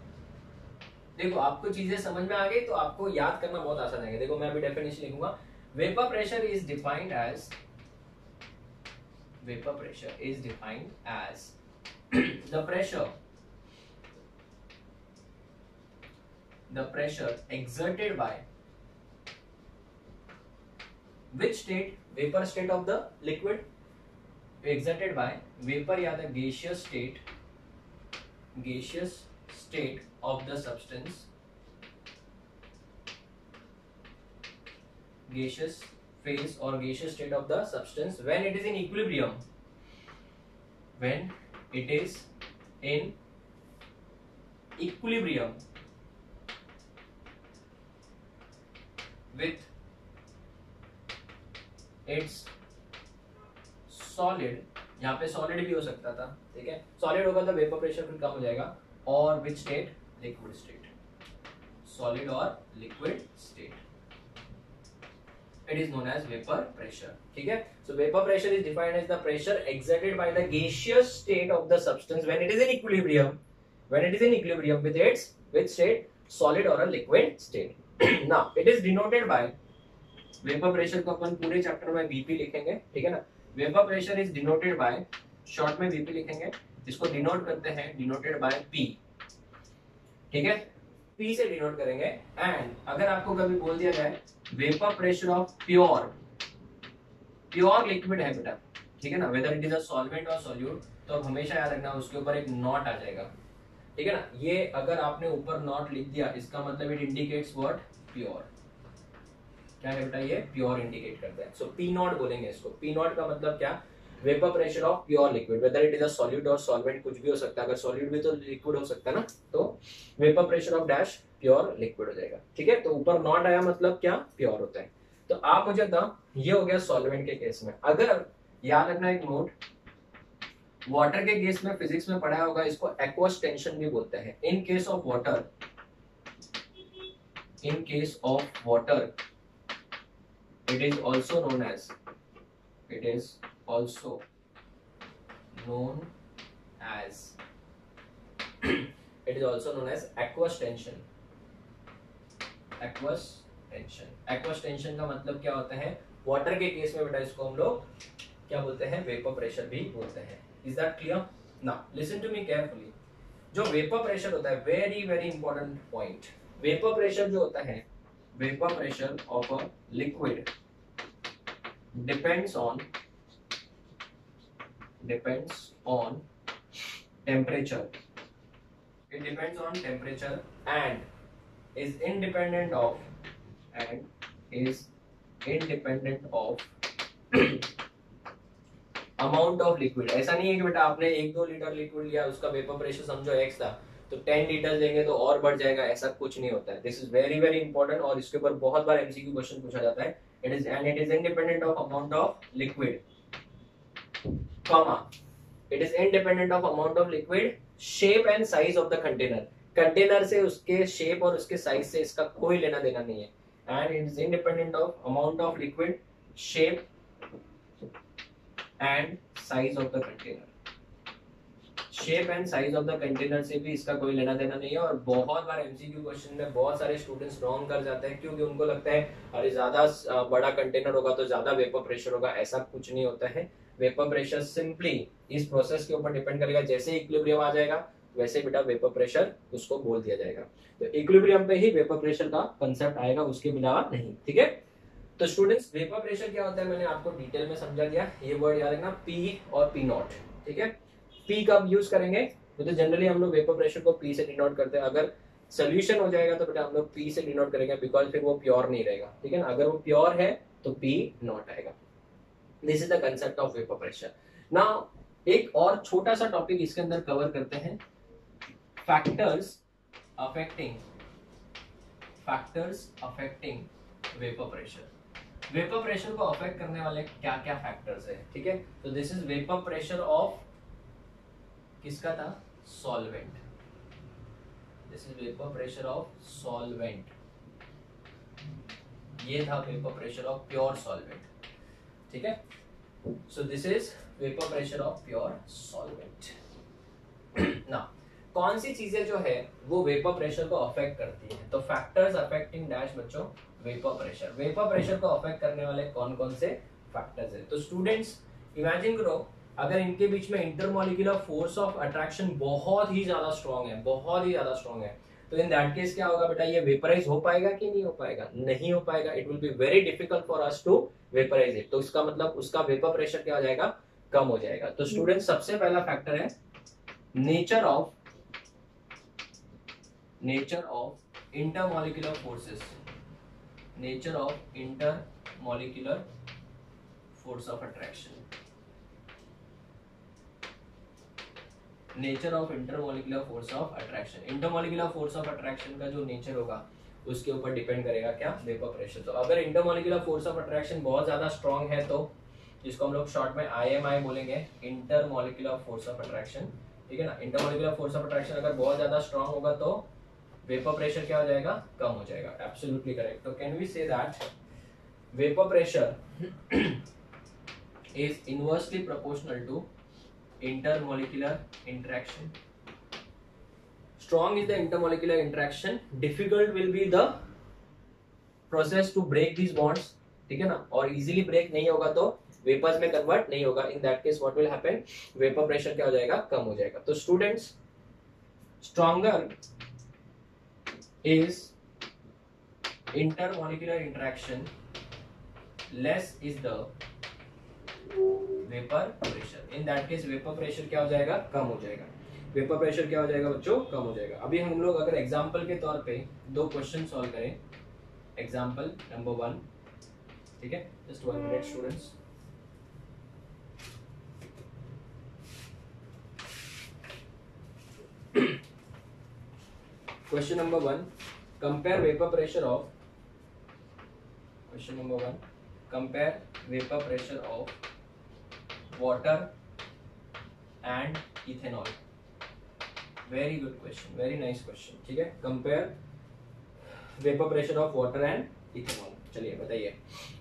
देखो आपको चीजें समझ में आ गई तो आपको याद करना बहुत आसान है। देखो मैं अभी डेफिनेशन लिखूंगा, vapour pressure is defined as, vapour pressure is defined as the pressure exerted by which state, vapor state of the liquid, exerted by vapor या the gaseous state of the substance, gaseous phase or gaseous state of the substance when it is in equilibrium, when it is in equilibrium with its solid, यहाँ पे solid भी हो सकता था, ठीक है, solid होगा तो वेपर प्रेशर फिर कम हो जाएगा, और which state, liquid state, solid और liquid state, it is known as vapor pressure, ठीक है। So vapor pressure is defined as the pressure exerted by the gaseous state of the substance when it is in equilibrium, when it is in equilibrium with its which state, solid or a liquid state. Now it is denoted by, vapour pressure को अपन पूरे chapter में VP लिखेंगे, ठीक है ना। Vapour pressure is denoted by, short में VP लिखेंगे, इसको डिनोट करते हैं डिनोटेड बाय पी, ठीक है, पी से डिनोट करेंगे। एंड अगर आपको कभी बोल दिया जाए vapour pressure of pure liquid है बेटा, ठीक है ना, whether it is a solvent और सॉल्यूट, तो अब हमेशा याद रखना उसके ऊपर एक नॉट आ जाएगा, ठीक है ना। ये अगर आपने ऊपर नॉट लिख दिया इसका मतलब इट इंडिकेट्स व्हाट, प्योर। क्या है बेटा, ये प्योर इंडिकेट करता है। सो पी नॉट बोलेंगे इसको। पी नॉट का मतलब क्या, vapour pressure of pure liquid, whether it is a solute और सॉल्वेंट, कुछ भी हो सकता है, अगर सॉल्यूट भी तो लिक्विड हो सकता है ना, तो vapour pressure of dash pure liquid हो जाएगा, ठीक है। तो ऊपर नॉट आया मतलब क्या, प्योर होता है। तो आप मुझे बताओ, ये हो गया सॉल्वेंट के केस में। अगर याद रखना एक नोट, वाटर के केस में फिजिक्स में पढ़ा होगा, इसको एक्वस टेंशन भी बोलते हैं। In case of water, in case of water it is also known as, it is also known as it is also known as aqueous tension, aqueous tension. Aqueous tension का मतलब क्या होता है? Water के case में बेटा इसको हम लोग क्या बोलते हैं? वेपर प्रेशर भी बोलते हैं। Is that clear? Now listen to me carefully. जो वेपर प्रेशर होता है, very very important point, vapour pressure जो होता है, vapour pressure of a liquid depends on temperature. It depends on temperature and is independent of amount of liquid. ऐसा नहीं है कि बेटा आपने 1-2 लीटर लिक्विड लिया, उसका वेपर प्रेशर समझो x था तो 10 लीटर लेंगे तो और बढ़ जाएगा, ऐसा कुछ नहीं होता है। This is very very important और इसके ऊपर बहुत बार एमसीक्यू क्वेश्चन पूछा जाता है। It is independent of amount of liquid, comma, it is independent of amount of liquid, shape and size of the container. Container से उसके शेप और उसके साइज से इसका कोई लेना देना नहीं है। And it is independent of amount of liquid, shape and size of the container. Shape and size of the container से भी इसका कोई लेना देना नहीं है। और बहुत बार एमसीक्यू क्वेश्चन में बहुत सारे स्टूडेंट्स रॉन्ग कर जाते हैं क्योंकि उनको लगता है अरे ज्यादा बड़ा कंटेनर होगा तो ज्यादा वेपर प्रेशर होगा। ऐसा कुछ नहीं होता है। वेपर प्रेशर सिंपली इस प्रोसेस के ऊपर डिपेंड करेगा। जैसे इक्विलिब्रियम आ जाएगा वैसे बेटा वेपर प्रेशर उसको बोल दिया जाएगा। तो इक्विलिब्रियम पे ही वेपर प्रेशर का कंसेप्ट आएगा, उसके अलावा नहीं। ठीक है, तो स्टूडेंट्स वेपर प्रेशर क्या होता है मैंने आपको डिटेल में समझा दिया। ये वर्ड याद रखना, पी और पी नॉट। ठीक है, पी कब यूज करेंगे? तो जनरली हम लोग वेपर प्रेशर को पी से डिनोट करते हैं। अगर सोल्यूशन हो जाएगा तो बेटा हम लोग पी से डिनोट करेंगे, बिकॉज फिर वो प्योर नहीं रहेगा। ठीक है ना, अगर वो प्योर है तो पी नॉट आएगा। This is the concept of vapour pressure. Now एक और छोटा सा टॉपिक इसके अंदर कवर करते हैं, factors affecting vapour pressure. Vapour pressure को अफेक्ट करने वाले क्या क्या फैक्टर्स है? ठीक है, तो this is vapour pressure of किसका था? Solvent. This is vapour pressure of solvent. ये था vapour pressure of pure solvent. ठीक है, so this is vapour pressure of pure solvent. ना कौन सी चीजें जो है वो वेपर प्रेशर को अफेक्ट करती है? तो फैक्टर्स अफेक्टिंग डैश बच्चों वेपर प्रेशर। वेपर प्रेशर को अफेक्ट करने वाले कौन कौन से फैक्टर्स है? तो स्टूडेंट्स इमेजिन करो अगर इनके बीच में इंटरमॉलिक्यूलर फोर्स ऑफ अट्रैक्शन बहुत ही ज्यादा स्ट्रॉन्ग है, तो इन दैट केस क्या होगा बेटा? ये वेपराइज हो पाएगा कि नहीं हो पाएगा? नहीं हो पाएगा। It will be very difficult for us to vaporize it. तो इसका मतलब उसका वेपर प्रेशर क्या हो जाएगा? कम हो जाएगा। तो स्टूडेंट सबसे पहला फैक्टर है nature of intermolecular forces. Nature of intermolecular force of attraction. Nature of intermolecular force of attraction. Intermolecular force of attraction का जो नेचर होगा उसके ऊपर डिपेंड करेगा क्या? Vapour pressure. तो अगर इंटरमॉलिक्यूलर फोर्स ऑफ अट्रैक्शन बहुत ज्यादा स्ट्रांग है तो जिसको हम लोग शॉर्ट में IMI बोलेंगे, इंटरमॉलिक्यूलर फोर्स ऑफ अट्रैक्शन। ठीक है ना, इंटरमॉलिक्यूलर फोर्स ऑफ अट्रैक्शन अगर बहुत ज्यादा स्ट्रांग होगा तो वेपर प्रेशर क्या हो जाएगा? कम हो जाएगा। Absolutely correct. तो can we say that vapour pressure is inversely proportional to intermolecular interaction. Strong is the intermolecular interaction, difficult will be the process to break these bonds. ठीक है ना, और easily break नहीं होगा तो वेपर्स में convert नहीं होगा। In that case what will happen? Vapour pressure क्या हो जाएगा? कम हो जाएगा। तो students stronger is intermolecular interaction, less is the vapour pressure. In that case vapour pressure क्या हो जाएगा? कम हो जाएगा। वेपर प्रेशर क्या हो जाएगा बच्चों? कम हो जाएगा। अभी हम लोग अगर एग्जांपल के तौर पे दो क्वेश्चन सॉल्व करें, एग्जांपल नंबर 1। ठीक है, just 1 minute students. Question number 1, compare vapour pressure of water and ethanol. Very good question, very nice question. ठीक है, compare vapor pressure of water and ethanol. चलिए बताइए।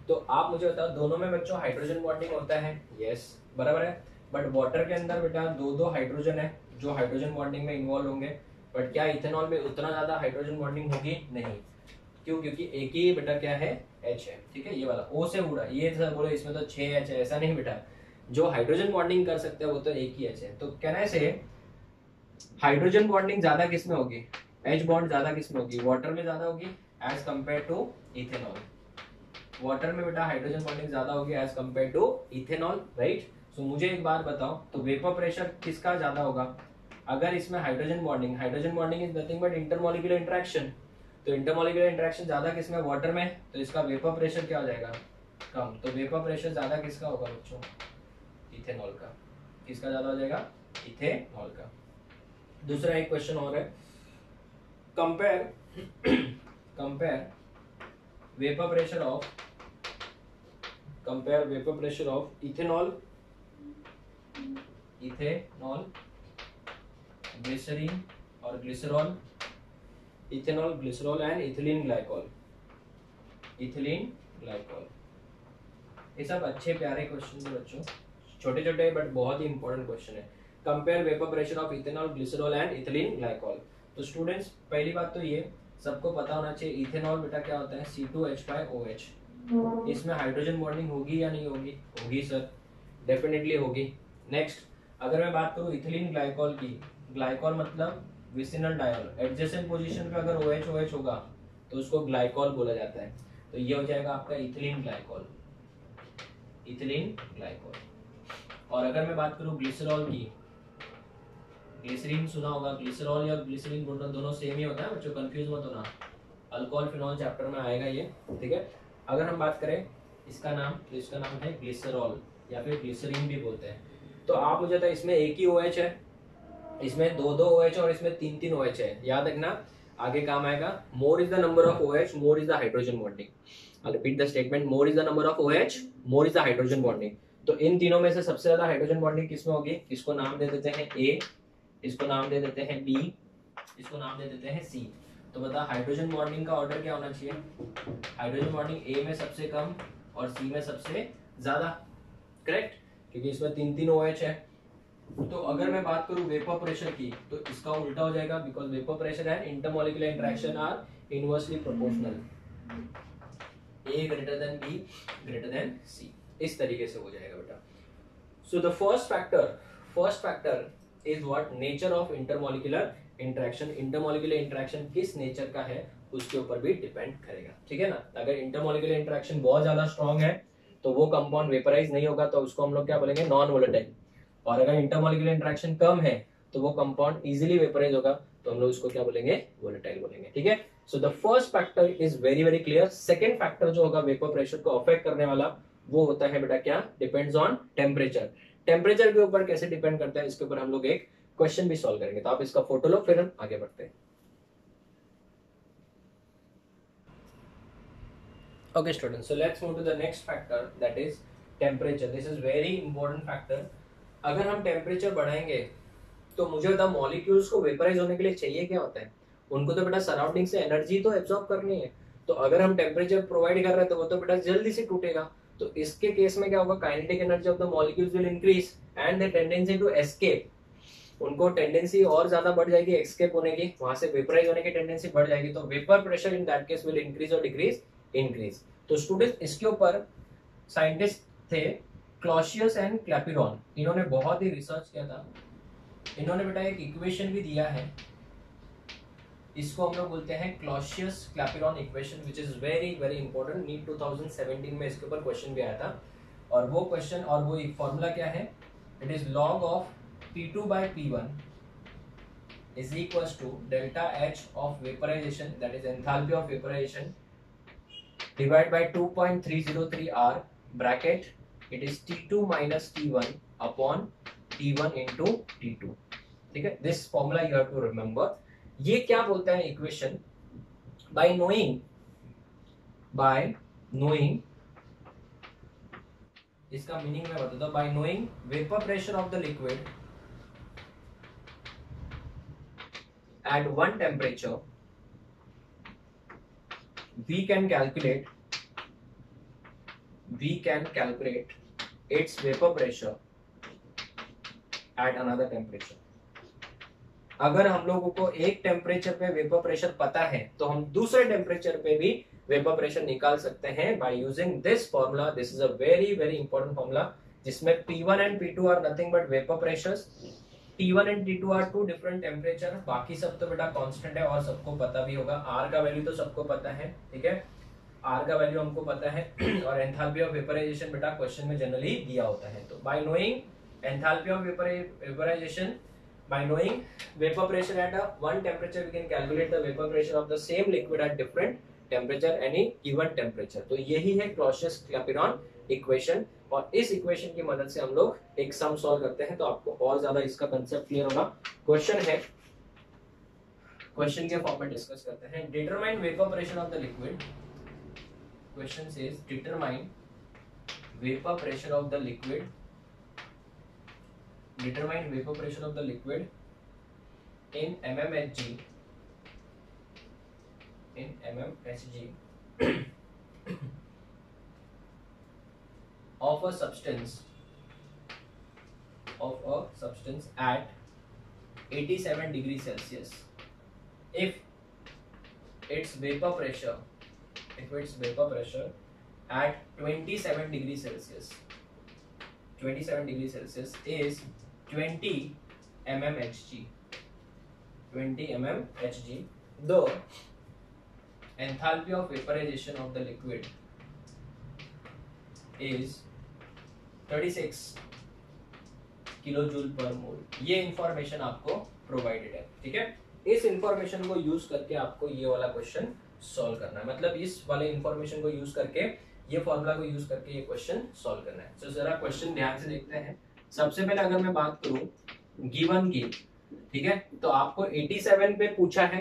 तो आप मुझे बताओ, दोनों में बच्चों हाइड्रोजन बॉन्डिंग होता है? यस, बराबर है। बट वाटर के अंदर बेटा दो हाइड्रोजन है जो हाइड्रोजन बॉन्डिंग में इन्वॉल्व होंगे। बट क्या इथेनॉल में उतना ज्यादा हाइड्रोजन बॉन्डिंग होगी? नहीं। क्यों? क्योंकि एक ही बेटा क्या है, H है, ठीक है। ये वाला O से उड़ा, ये सर बोले इसमें तो 6 H है, ऐसा नहीं बेटा। जो हाइड्रोजन बॉन्डिंग कर सकते हैं वो तो एक ही H है। तो कहना है से हाइड्रोजन बॉन्डिंग ज्यादा किसमें होगी, H बॉन्ड ज्यादा किसमें होगी, वाटर में ज्यादा होगी as compare to ethanol. Water में बेटा हाइड्रोजन बॉन्डिंग ज्यादा होगी as compare to ethanol, right. So मुझे एक बात बताओ, तो वेपर प्रेशर किसका ज्यादा होगा? अगर इसमें hydrogen bonding is nothing but intermolecular interaction, तो इंटरमॉलिक्यूलर इंटरेक्शन ज्यादा किसमें, वाटर में, तो इसका वेपर प्रेशर क्या हो जाएगा, कम। तो वेपर प्रेशर ज्यादा किसका होगा बच्चों, इथेनॉल का। किसका ज्यादा हो जाएगा, इथेनॉल का। दूसरा एक क्वेश्चन और है, compare vapour pressure of ethanol, glycerine और glycerol, ethanol, glycerol and ethylene glycol. ये सब अच्छे प्यारे क्वेश्चन है बच्चों, छोटे छोटे बट बहुत ही इंपॉर्टेंट क्वेश्चन है। Compare vapour pressure of ethanol, glycerol and ethylene glycol. तो स्टूडेंट्स पहली बात तो ये सबको पता होना चाहिए, इथेनॉल बेटा क्या होता है, C2H5OH। इसमें हाइड्रोजन बॉन्डिंग होगी या नहीं होगी? होगी सर, डेफिनेटली होगी। नेक्स्ट, अगर मैं बात करूं इथिलीन ग्लाइकॉल की, ग्लाइकॉल मतलब विसिनल डायोल, एडजेसेंट पोजीशन पे अगर OH होगा तो उसको ग्लाइकॉल बोला जाता है। तो ये हो जाएगा आपका इथिलीन ग्लाइकॉल। और अगर मैं बात करूं ग्लिसरॉल की, ग्लिसरीन सुना होगा, ग्लिसरॉल या ग्लिसरीन दोनों सेम ही होता है बच्चों, कंफ्यूज मत होना, अल्कोहल फिनॉल चैप्टर में आएगा ये, ठीक है। अगर हम बात करें इसका नाम, तो इसका नाम है ग्लिसरॉल या फिर ग्लिसरीन भी बोलते हैं। तो आप मुझे बताइए, इसमें एक ही OH है, इसमें दो OH और इसमें तीन OH है, याद रखना आगे काम आएगा। More is the number of OH, more is the hydrogen bonding. I'll repeat the statement, more is the number of OH, more is the hydrogen bonding। तो इन तीनों में से सबसे ज्यादा हाइड्रोजन बॉन्डिंग किसमें होगी? इसको नाम दे देते हैं A, इसको नाम दे देते हैं B, इसको नाम दे देते हैं C। तो बता हाइड्रोजन बॉन्डिंग का ऑर्डर क्या होना चाहिए? हाइड्रोजन बॉन्डिंग A में सबसे कम और C में सबसे ज्यादा, करेक्ट, क्योंकि इसमें तीन OH है। तो अगर मैं बात करूं वेपर प्रेशर की, तो इसका उल्टा हो जाएगा, because vapour pressure and intermolecular interaction are inversely proportional, A greater than B greater than C, इस तरीके से हो जाएगा बेटा। So the first factor is what, nature of intermolecular interaction। intermolecular interaction किस नेचर का है उसके ऊपर भी डिपेंड करेगा, ठीक है ना। अगर इंटरमोलिकुलर इंटरेक्शन बहुत ज्यादा स्ट्रॉन्ग है तो वो कंपाउंड वेपराइज नहीं होगा, तो उसको हम लोग क्या बोलेंगे, नॉन वोलेटाइल। और अगर इंटरमोलिकुलर इंटरेक्शन कम है तो वो कंपाउंड इजीली वेपराइज होगा, तो हम लोग उसको क्या बोलेंगे, वोलेटाइल बोलेंगे, ठीक है। So the first factor is very very clear. Second factor जो होगा वेपर प्रेशर को अफेक्ट करने वाला, वो होता है बेटा क्या, डिपेंड्स ऑन टेम्परेचर। टेम्परेचर के ऊपर कैसे डिपेंड करता है, इसके ऊपर हम लोग एक क्वेश्चन भी सॉल्व करेंगे। तो आप इसका फोटो लो, फिर हम आगे बढ़ते हैं। Okay students, so let's move to the next factor, that is temperature। This is very important factor। अगर हम टेम्परेचर बढ़ाएंगे तो मुझे बता मॉलिक्यूल्स को वेपराइज होने के लिए चाहिए क्या होता है, उनको तो बेटा सराउंडिंग से एनर्जी तो एब्जॉर्ब करनी है। तो अगर हम टेम्परेचर प्रोवाइड कर रहे हैं तो वो तो बेटा जल्दी से टूटेगा। तो इसके केस में क्या होगा, kinetic energy of the molecules will increase and the tendency to escape, उनको टेंडेंसी और ज्यादा बढ़ जाएगी एस्केप होने की, वहां से वेपराइज होने की टेंडेंसी बढ़ जाएगी। तो vapour pressure in that case will increase और डिक्रीज, इंक्रीज। तो स्टूडेंट इसके ऊपर साइंटिस्ट थे क्लॉसियस एंड क्लैपिरॉन, इन्होंने बहुत ही रिसर्च किया था। इन्होंने बेटा एक इक्वेशन भी दिया है, इसको हम लोग बोलते हैं Clausius Clapeyron equation, which is very very important. NEET 2017 में इसके ऊपर क्वेश्चन भी आया था। और वो क्वेश्चन और वो फॉर्मूला क्या है, it is log of P2/P1 is equals to delta H of vaporization, that is enthalpy of vaporization, divided by 2.303 R bracket, it is T2 minus T1 upon T1 into T2, ठीक है। This formula you have to remember. ये क्या बोलता है equation, by knowing, इसका meaning मैं बताता हूं। By knowing vapour pressure of the liquid at one temperature, we can calculate its vapor pressure at another temperature। अगर हम लोगों को एक टेम्परेचर पे वेपर प्रेशर पता है तो हम दूसरे टेम्परेचर पे भी वेपर प्रेशर निकाल सकते हैं by using this formula. This is a very very important formula जिसमें P1 and P2 are nothing but vapour pressures. T1 and T2 are two different temperature. बाकी सब तो बेटा कांस्टेंट है और सबको पता भी होगा. R का वैल्यू तो सबको पता है, ठीक है, R का वैल्यू हमको पता है. और एंथैल्पी ऑफ वेपराइजेशन बेटा क्वेश्चन में जनरली दिया होता है. तो by knowing enthalpy of vaporization, by knowing vapor pressure at a one temperature, we can calculate the vapor pressure of the same liquid at different temperature any given temperature. तो यही है Clausius-Clapeyron equation. और इस equation की मदद से हम लोग एक सम सॉल्व करते हैं तो आपको और ज्यादा इसका कंसेप्ट क्लियर होगा. क्वेश्चन है, क्वेश्चन के फॉर्म में डिस्कस करते हैं. Determine vapour pressure of the liquid. Question says determine vapour pressure of the liquid. Determine vapor pressure of the liquid in mmHg. In mmHg of a substance at 87 degrees Celsius. If its vapor pressure at 27 degrees Celsius, 27 degrees Celsius is 20 mmHg. 20 mmHg. The enthalpy of vaporization of the liquid is 36 kilojoule पर मोल. ये information आपको provided है, ठीक है. इस information को use करके आपको ये वाला क्वेश्चन सॉल्व करना है. मतलब इस वाले इंफॉर्मेशन को यूज करके, ये फॉर्मूला को यूज करके ये क्वेश्चन सॉल्व करना है. तो जरा क्वेश्चन ध्यान से देखते हैं. सबसे पहले अगर मैं बात करूं गिवन की, ठीक है, तो आपको 87 पे पूछा है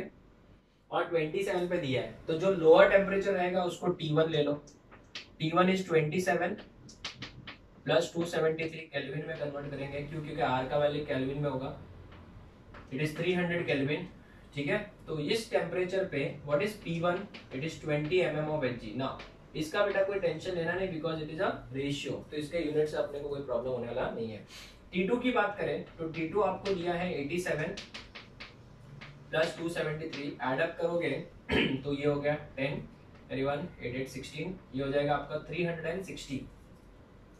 और 27 पे दिया है. तो जो लोअर टेम्परेचर रहेगा उसको T1 ले लो. T1 इज 27 प्लस 273 केल्विन में कन्वर्ट करेंगे क्योंकि R का वैल्यू केल्विन में होगा. इट इज 300 केल्विन, ठीक है. तो इस टेम्परेचर पे what is P1? It is 20 mm of Hg. ना इसका बेटा कोई टेंशन लेना नहीं because it is a ratio. तो इसके यूनिट से अपने को कोई प्रॉब्लम होने वाला नहीं है. T2 की बात करें तो T2 आपको दिया है 87 प्लस 273. एडअप करोगे तो ये हो गया 10 31 8 8 16. ये हो जाएगा आपका 360.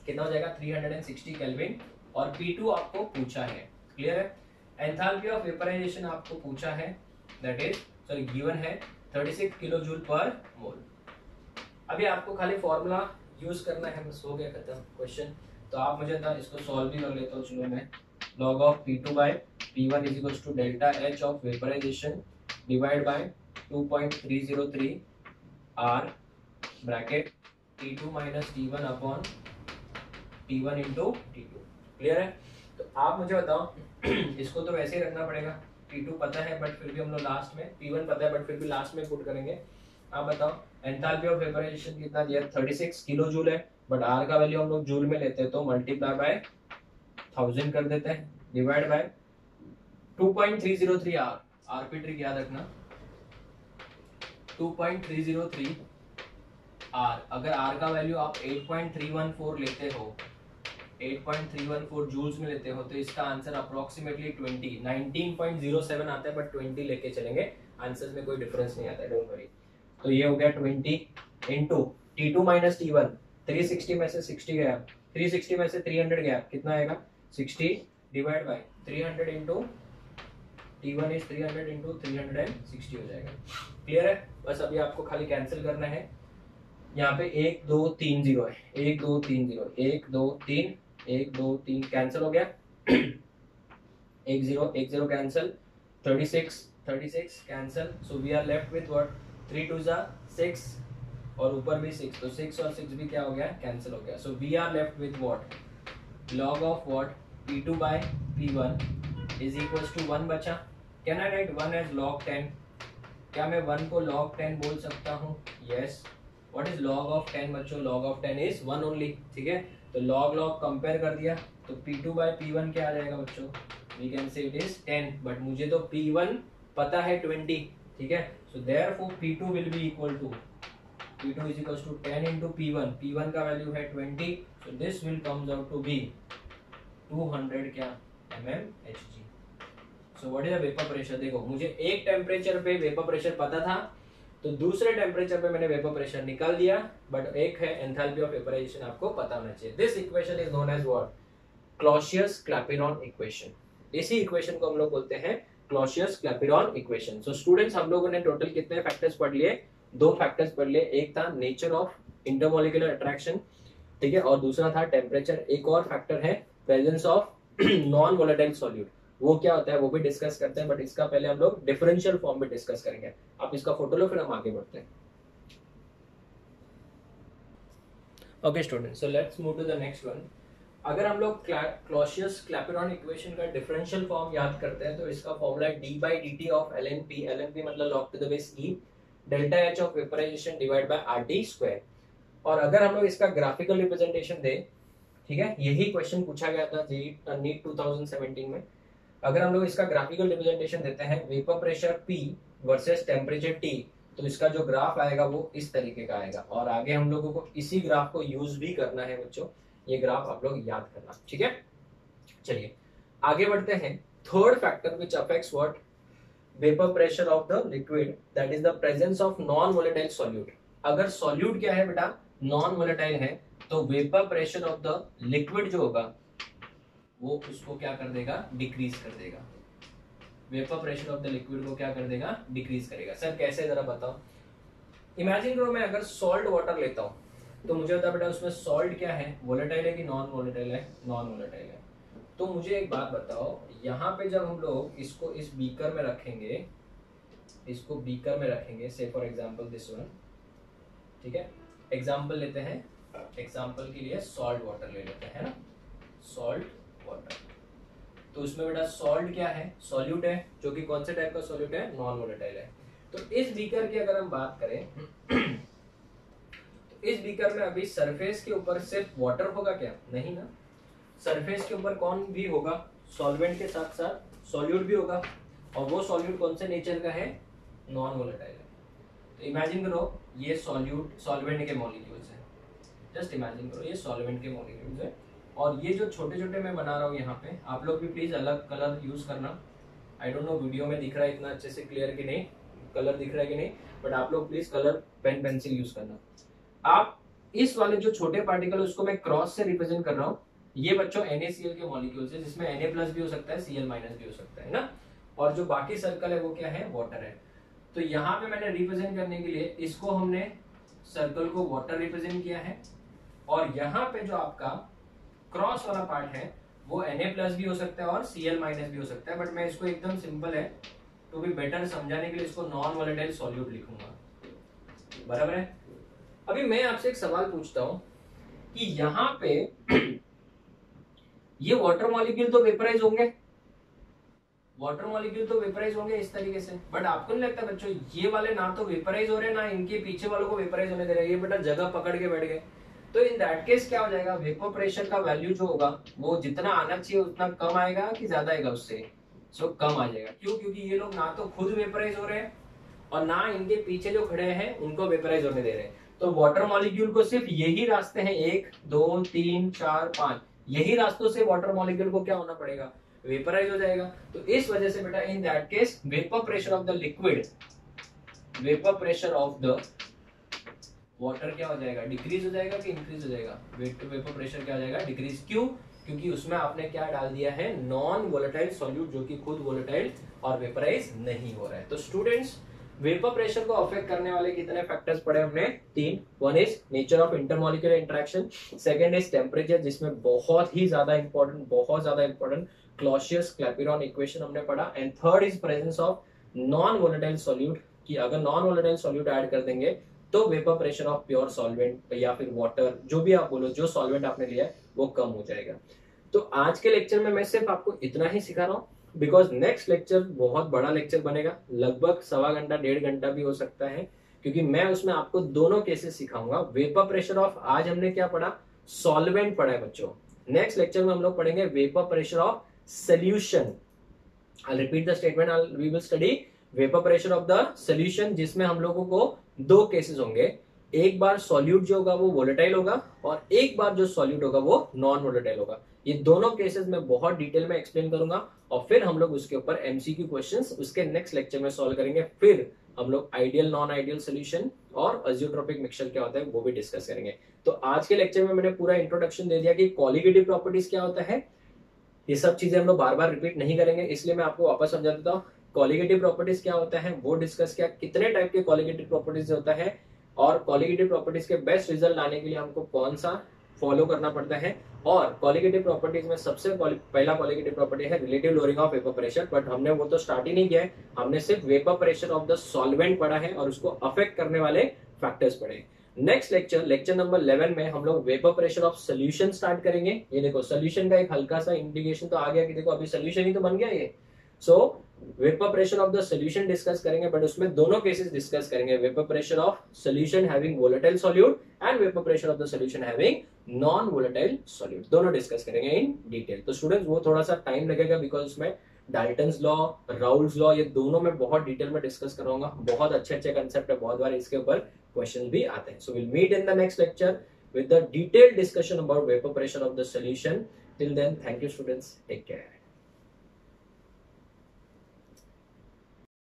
कितना हो जाएगा? 360 केल्विन. और P2 आपको पूछा है. क्लियर है. एंथैल्पी ऑफ वेपराइजेशन आपको पूछा है, दैट इज सॉरी गिवन है 36 किलोजूल पर मोल. अभी आपको खाली फॉर्मूला यूज करना है, बस हो गया खत्म क्वेश्चन. तो आप मुझे था इसको सॉल्व भी कर लेता हूँ. चलो मैं log of P2 by P1 is equals to delta H of vaporization divided by 2.303 R bracket T2 minus T1 upon T1 into T2. Clear है. तो आप मुझे बताओ इसको तो वैसे ही रखना पड़ेगा. T2 पता है बट फिर भी हम लोग लास्ट में, P1 पता है बट फिर भी लास्ट में पुट करेंगे. आप बताओ एंथैल्पी ऑफ वेपराइजेशन कितना दिया? 36 किलो जूल है बट R का वैल्यू हम लोग जूल में लेते हैं तो मल्टीप्लाई बाय 1000 कर देते हैं divide by 2.303 R. RP trick याद रखना 2.303 R. अगर R का वैल्यू आप 8.314 लेते हो, 8.314 जूल्स में लेते हो तो इसका आंसर अप्रोक्सीमेटली 19.07 आता है बट 20 लेके चलेंगे. आंसर में कोई डिफरेंस नहीं आता है, डोंट वरी. तो ये हो गया 20 इंटू T2 माइनस T1. 360 में से 60 गया, 360 में से 300 गया, कितना आएगा? 60 divide by 300 into T1 is 300 into 360 हो जाएगा. क्लियर है. बस अभी आपको खाली कैंसिल करना है. यहाँ पे 1 2 3 0 है, 1 2 3 0, 1 2 3, 1 2 3 कैंसिल हो गया. 1 0 1 0 cancel. 36 cancel. So we are left with what? 3 2 6 और ऊपर भी 6, तो 6 और 6 भी क्या हो गया? कैंसिल हो गया. So we are left with what? log of what? P2 by P1 is equals to 1 बचा. Can I right 1 as log 10? क्या मैं 1 को log 10 बोल सकता हूँ? Yes. What is log of 10 बच्चों? log of 10 is 1 only. ठीक है. तो log कंपेयर कर दिया तो P2 by P1 क्या आ जाएगा बच्चों? We can say it is 10 but मुझे तो P1 पता है 20. ठीक है. So therefore P2 will be equal to P2 is equals to 10 into P1. P1 का वैल्यू है 20. So this will comes out to be 200 क्या? mmHg. So what is the vapour pressure? देखो मुझे एक टेम्परेचर पे वेपर प्रेशर पता था, तो दूसरे टेम्परेचर पे मैंने वेपर प्रेशर निकाल दिया, बट एक है एंथैल्पी ऑफ वेपराइजेशन आपको पता होना चाहिए। This equation is known as what? Clausius Clapeyron equation. इसी इक्वेशन को हम लोग बोलते हैं क्लॉसियस-क्लैपेरॉन इक्वेशन। सो स्टूडेंट्स, हम लोगों ने टोटल कितने फैक्टर्स पढ़ लिए? 2 फैक्टर्स पढ़ लिए। एक था नेचर ऑफ इंटरमॉलिक्यूलर अट्रैक्शन, ठीक है, और दूसरा था टेम्परेचर। एक और फैक्टर है presence of non volatile solute. वो क्या होता है वो भी डिस्कस करते हैं, बट इसका पहले हम लोग डिफरेंशियल फॉर्म में डिस्कस करेंगे। आप इसका फोटो लो, फिर हम आगे बढ़ते हैं। Okay students, so let's move to the next one. अगर हम लोग क्लॉसियस-क्लैपेरॉन इक्वेशन का डिफरेंशियल फॉर्म याद करते हैं, तो इसका फॉर्मूला है d/dt ऑफ lnp, lnp मतलब log to the base e, delta h of vaporization divide by RT square. और अगर हम लोग इसका ग्राफिकल रिप्रेजेंटेशन दें, ठीक है, यही क्वेश्चन पूछा गया था नीट 2017 में। अगर हम लोग इसका ग्राफिकल रिप्रेजेंटेशन देते हैं vapour pressure P versus temperature T, तो इसका जो ग्राफ आएगा वो इस तरीके का आएगा। और आगे हम लोगों को इसी ग्राफ को यूज भी करना है बच्चों, ये ग्राफ आप लोग याद करना, ठीक है। चलिए आगे बढ़ते हैं। Third factor which affects what? Vapour pressure of the liquid, that is the presence of non volatile solute. अगर सॉल्यूट क्या है बेटा? नॉन वोलेटाइल है, तो vapour pressure of the liquid जो होगा वो उसको क्या कर देगा? डिक्रीज कर देगा। Vapour pressure of the liquid को क्या कर देगा? डिक्रीज करेगा। सर कैसे, जरा बताओ। इमेजिन करो मैं अगर सॉल्ट वाटर लेता हूं, तो मुझे बता बेटा उसमें सॉल्ट क्या है? वोलेटाइल है कि नॉन वोलेटाइल है? नॉन वोलेटाइल है। तो मुझे एक बात बताओ, यहाँ पे जब हम लोग इसको इस बीकर में रखेंगे, इसको बीकर में रखेंगे, से फॉर एग्जांपल दिस वन, ठीक है, एग्जांपल लेते हैं, एग्जांपल के लिए सॉल्ट वाटर ले लेते हैं ना, सॉल्ट वाटर। तो उसमें बेटा सॉल्ट क्या है? सॉल्यूट है, जो कि कौन से टाइप का सॉल्यूट है? नॉन वोलेटाइल है। तो इस बीकर की अगर हम बात करें तो इस बीकर में अभी सरफेस के ऊपर सिर्फ वाटर होगा क्या? नहीं ना, सरफेस के ऊपर कौन भी होगा? सॉल्वेंट के साथ साथ सॉल्यूट भी होगा। और वो सॉल्यूट कौन से नेचर का है? नॉन वोलेटाइल है। तो इमेजिन करो ये सॉल्यूट सॉल्वेंट के मॉलिक्यूल्स हैं, जस्ट इमेजिन करो ये सॉल्वेंट के मॉलिक्यूल्स है। और ये जो छोटे छोटे मैं बना रहा हूँ यहाँ पे, आप लोग भी प्लीज अलग कलर यूज करना। आई डोंट नो वीडियो में दिख रहा है इतना अच्छे से क्लियर कि नहीं, कलर दिख रहा है कि नहीं, बट आप लोग please colour pen pencil use करना। आप इस वाले जो छोटे पार्टिकल उसको मैं क्रॉस से रिप्रेजेंट कर रहा हूँ। ये बच्चों NaCl के मॉलिक्यूल्स है, जिसमें Na+ भी हो सकता है, Cl- भी हो सकता है ना। और जो बाकी सर्कल है वो क्या है? वाटर है। तो यहाँ पे मैंने रिप्रेजेंट करने के लिए इसको हमने सर्कल को वाटर रिप्रेजेंट किया है, और यहाँ पे जो आपका क्रॉस वाला पार्ट है वो Na+ भी हो सकता है और Cl- भी हो सकता है, बट मैं इसको एकदम सिंपल है टू बी बेटर समझाने के लिए इसको नॉन वोलेटाइल सॉल्यूट लिखूंगा, बराबर है। अभी मैं आपसे एक सवाल पूछता हूं कि यहाँ पे ये वाटर मॉलिक्यूल तो वेपराइज होंगे, वाटर मॉलिक्यूल तो वेपराइज होंगे इस तरीके से, बट आपको नहीं लगता बच्चों ये वाले ना तो वेपराइज हो रहे ना इनके पीछे वालों को वेपराइज होने दे रहे, ये बेटा जगह पकड़ के बैठ गए। तो इन दैट केस क्या हो जाएगा? वेपर प्रेशर का वैल्यू जो होगा वो जितना आना चाहिए उतना कम आएगा कि ज्यादा आएगा? उससे सो कम आ जाएगा। क्यों? क्योंकि ये लोग ना तो खुद वेपराइज हो रहे हैं और ना इनके पीछे जो खड़े हैं उनको वेपराइज होने दे रहे हैं। तो वाटर मॉलिक्यूल को सिर्फ यही रास्ते हैं, 1 2 3 4 5, यही रास्तों से वाटर मॉलिक्यूल को क्या होना पड़ेगा? वेपराइज हो जाएगा। तो इस वजह से बेटा in that case vapour pressure of the liquid, vapour pressure of the water क्या हो जाएगा? डिक्रीज हो जाएगा कि इंक्रीज हो जाएगा? वेपर प्रेशर क्या हो जाएगा? डिक्रीज। क्यों? क्योंकि उसमें आपने क्या डाल दिया है? नॉन वोलेटाइल सॉल्यूट, जो कि खुद वोलेटाइल और वेपराइज नहीं हो रहा है। तो स्टूडेंट्स, वेपर प्रेशर को अफेक्ट करने वाले कितने फैक्टर्स पढ़े हमने? 3। One is nature of intermolecular interaction, second is temperature, जिसमें बहुत ही ज्यादा इंपॉर्टेंट क्लॉसियस-क्लैपेरॉन इक्वेशन हमने पढ़ा, and third is presence of non volatile solute, कि अगर नॉन वोलेटाइल सॉल्यूट ऐड कर देंगे तो vapour pressure of pure solvent या फिर वाटर, जो भी आप बोलो, जो सॉल्वेंट आपने लिया है वो कम हो जाएगा। तो आज के लेक्चर में मैं सिर्फ आपको इतना ही सिखा रहा हूँ, बिकॉज नेक्स्ट लेक्चर बहुत बड़ा लेक्चर बनेगा, लगभग 1.25 घंटा 1.5 घंटा भी हो सकता है, क्योंकि मैं उसमें आपको दोनों केसेस सिखाऊंगा। वेपर प्रेशर ऑफ, आज हमने क्या पढ़ा? सॉल्वेंट पढ़ा है बच्चों। नेक्स्ट लेक्चर में हम लोग पढ़ेंगे vapour pressure of solution. I repeat the statement, we will study vapour pressure of the solution, जिसमें हम लोगों को 2 केसेस होंगे। एक बार सॉल्यूट जो होगा वो वोलेटाइल होगा और एक बार जो सॉल्यूट होगा वो नॉन वोलेटाइल होगा। ये दोनों केसेस में बहुत डिटेल में एक्सप्लेन करूंगा और फिर हम लोग उसके ऊपर एमसीक्यू क्वेश्चंस उसके नेक्स्ट लेक्चर में सॉल्व करेंगे। फिर हम लोग आइडियल नॉन आइडियल सोल्यूशन और अजियोट्रोपिक मिक्सचर क्या होता है वो भी डिस्कस करेंगे। तो आज के लेक्चर में मैंने पूरा इंट्रोडक्शन दे दिया कि कॉलीगेटिव प्रॉपर्टीज क्या होता है। ये सब चीजें हम लोग बार बार रिपीट नहीं करेंगे, इसलिए मैं आपको वापस समझा देता हूँ। कॉलीगेटिव प्रॉपर्टीज क्या होता है वो डिस्कस किया, कितने टाइप के कॉलीगेटिव प्रॉपर्टीज होता है और कॉलीगेटिव प्रॉपर्टीज के बेस्ट रिजल्ट लाने के लिए हमको कौन सा फॉलो करना पड़ता है। और कॉलीगेटिव प्रॉपर्टीज में सबसे पहला कॉलीगेटिव प्रॉपर्टी है relative lowering of vapour pressure, but हमने वो तो स्टार्ट ही नहीं किया है, हमने सिर्फ vapour pressure of the solvent पढ़ा है और उसको अफेक्ट करने वाले फैक्टर्स पढ़े। नेक्स्ट लेक्चर नंबर 11 में हम लोग vapour pressure of solution start करेंगे। ये देखो सोल्यूशन का एक हल्का सा इंडिकेशन तो आ गया कि देखो अभी सोल्यूशन ही तो बन गया ये। सो vapour pressure of the solution discuss करेंगे, बट उसमें दोनों केसेस डिस्कस करेंगे, vapour pressure of solution having volatile solute and vapour pressure of the solution having non volatile solute, दोनों डिस्कस करेंगे इन डिटेल। तो स्टूडेंट्स वो थोड़ा सा टाइम लगेगा बिकॉज उसमें डाल्टन्स लॉ, राउल्स लॉ, ये दोनों में बहुत डिटेल में डिस्कस करूंगा। बहुत अच्छे कंसेप्ट है, बहुत बार इसके ऊपर क्वेश्चन भी आते हैं। So will meet in the next lecture with the detailed discussion about vapor pressure of the solution. Till then, thank you students, take care.